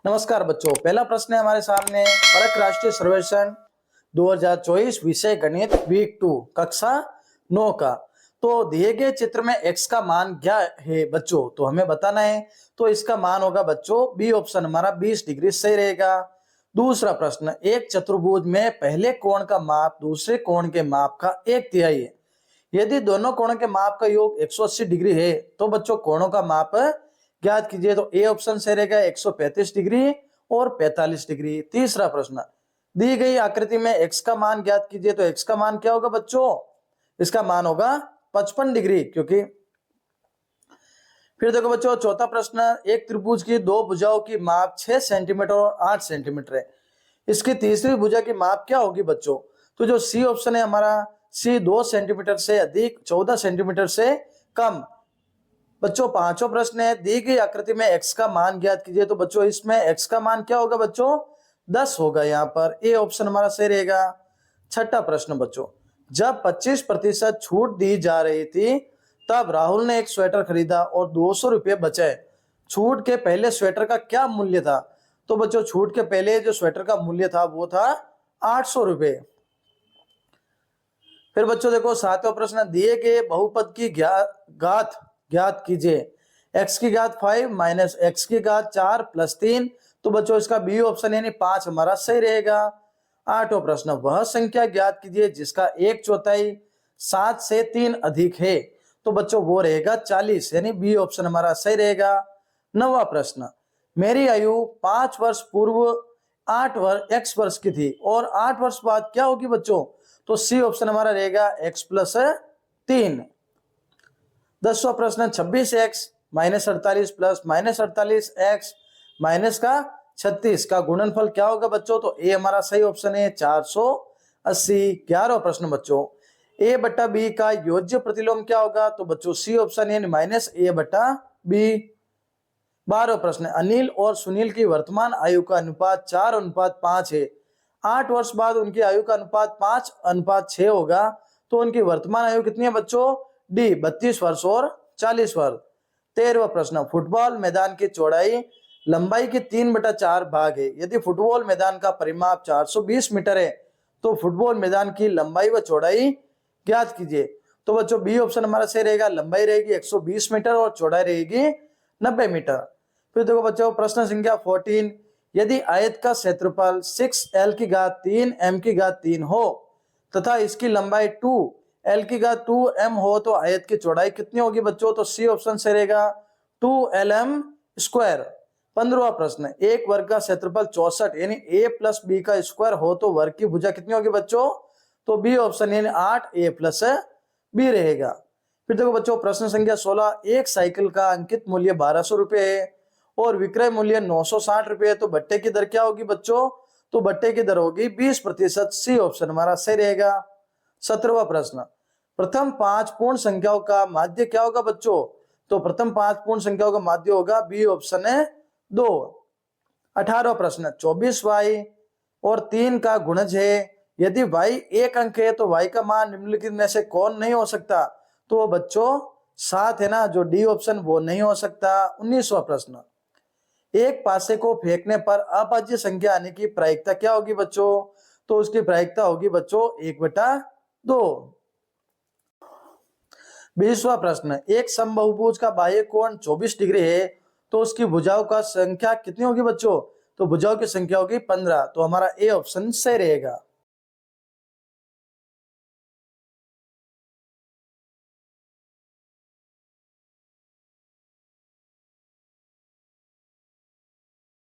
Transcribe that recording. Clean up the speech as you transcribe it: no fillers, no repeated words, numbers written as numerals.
नमस्कार बच्चों, पहला प्रश्न है हमारे सामने। परख राष्ट्रीय सर्वेक्षण 2024 विषय गणित वीक 2 कक्षा 9 का। तो दिए गए चित्र में x का मान क्या है बच्चों, तो हमें बताना है। तो इसका मान होगा बच्चों बी ऑप्शन हमारा 20 डिग्री सही रहेगा। दूसरा प्रश्न, एक चतुर्भुज में पहले कोण का माप दूसरे कोण के माप का 1/3 है। यदि दोनों कोणों के माप का योग 180 डिग्री है तो बच्चों कोणों का माप ज्ञात कीजिए। तो ए ऑप्शन से रहेगा 135 डिग्री और 45 डिग्री। तीसरा प्रश्न, दी गई आकृति में x का मान ज्ञात कीजिए। तो x का मान क्या होगा बच्चों, इसका मान होगा 55 डिग्री, क्योंकि फिर देखो बच्चों चौथा प्रश्न, एक त्रिभुज की दो भुजाओं की माप 6 सेंटीमीटर और 8 सेंटीमीटर है। इसकी तीसरी भुजा की माप क्या होगी बच्चों, तो जो सी ऑप्शन है हमारा, सी 2 सेंटीमीटर से अधिक 14 सेंटीमीटर से कम। बच्चों पांचों प्रश्न है, दी गई आकृति में x का मान ज्ञात कीजिए। तो बच्चों इसमें x का मान क्या होगा बच्चों, 10 होगा। यहाँ पर ए ऑप्शन हमारा सही रहेगा। छठा प्रश्न बच्चों, जब 25% छूट दी जा रही थी तब राहुल ने एक स्वेटर खरीदा और 200 रुपये बचे। छूट के पहले स्वेटर का क्या मूल्य था। तो बच्चों छूट के पहले जो स्वेटर का मूल्य था वो था 800 रुपये। फिर बच्चों देखो सातवां प्रश्न, दिए गए बहुपद की घात ज्ञात कीजिए। x की घात 5 माइनस x की घात 4 प्लस 3। तो बच्चों इसका बी ऑप्शन यानी 5 हमारा सही रहेगा। आठवां प्रश्न, वह संख्या ज्ञात कीजिए जिसका 1/4 7 से 3 अधिक है। तो बच्चों वो रहेगा 40, यानी बी ऑप्शन हमारा सही रहेगा। नौवां प्रश्न, मेरी आयु 5 वर्ष पूर्व 8 वर्ष की थी और 8 वर्ष बाद क्या होगी बच्चों। तो सी ऑप्शन हमारा रहेगा x+3। 10वां प्रश्न, 26x minus 48 plus minus 48x minus का 36 का गुणनफल क्या होगा बच्चों। तो ए हमारा सही ऑप्शन है 480। 11वां प्रश्न बच्चों, a बट्टा बी का योज्य प्रतिलोम क्या होगा। तो बच्चों सी ऑप्शन है माइनस a बट्टा बी। 12वां प्रश्न, अनिल और सुनील की वर्तमान आयु का अनुपात 4:5 है। 8 वर्ष बाद उनकी आयु का अनुपात 5:6 होगा। तो उनकी वर्तमान आयु कितनी है बच्चों, डी 32 वर्ष और 40 वर्ष। 13वां प्रश्न, फुटबॉल मैदान की चौड़ाई लंबाई के 3/4 भाग है। यदि फुटबॉल मैदान का परिमाप 420 मीटर है तो फुटबॉल मैदान की लंबाई व चौड़ाई ज्ञात कीजिए। तो बच्चों बी ऑप्शन हमारा सही रहेगा, लंबाई रहेगी 120 मीटर और चौड़ाई रहेगी 90 मीटर। फिर देखो बच्चों प्रश्न संख्या 14, यदि आयत का क्षेत्रफल 6l की घात 3 m की घात 3 हो तथा इसकी लंबाई 2l की घात 2m हो तो आयत की चौड़ाई कितनी होगी बच्चों। तो सी ऑप्शन से रहेगा 2lm²। 15वां प्रश्न, एक वर्ग का क्षेत्रफल 64 यानी a+b का स्क्वायर हो तो वर्ग की भुजा कितनी होगी बच्चों। तो बी ऑप्शन यानी 8a+b रहेगा। फिर देखो बच्चों प्रश्न संख्या 16, एक साइकिल का अंकित मूल्य 1200 रुपये है और विक्रय मूल्य 960 रुपये है। तो बट्टे की दर क्या होगी बच्चों, तो बट्टे की दर होगी 20%। सी ऑप्शन हमारा सही रहेगा। 17वां प्रश्न, प्रथम 5 पूर्ण संख्याओं का माध्य क्या होगा बच्चों। तो प्रथम 5 पूर्ण संख्याओं का माध्य होगा बी ऑप्शन है 2। 18वां प्रश्न, 24y और 3 का गुणज है। यदि y एक अंक है तो y का मान निम्नलिखित में से कौन नहीं हो सकता। तो बच्चों 7 है ना, जो डी ऑप्शन वो नहीं हो सकता। 19वां प्रश्न, एक पासे को फेंकने पर अभाज्य संख्या आने की प्रायिकता क्या होगी बच्चों। तो उसकी प्रायिकता होगी बच्चों 1/2। 20वां प्रश्न, एक समबाहुभुज का बाह्य कोण 24 डिग्री है तो उसकी भुजाओं का संख्या कितनी होगी बच्चों। तो भुजाओं की संख्या होगी 15। तो हमारा ए ऑप्शन सही रहेगा।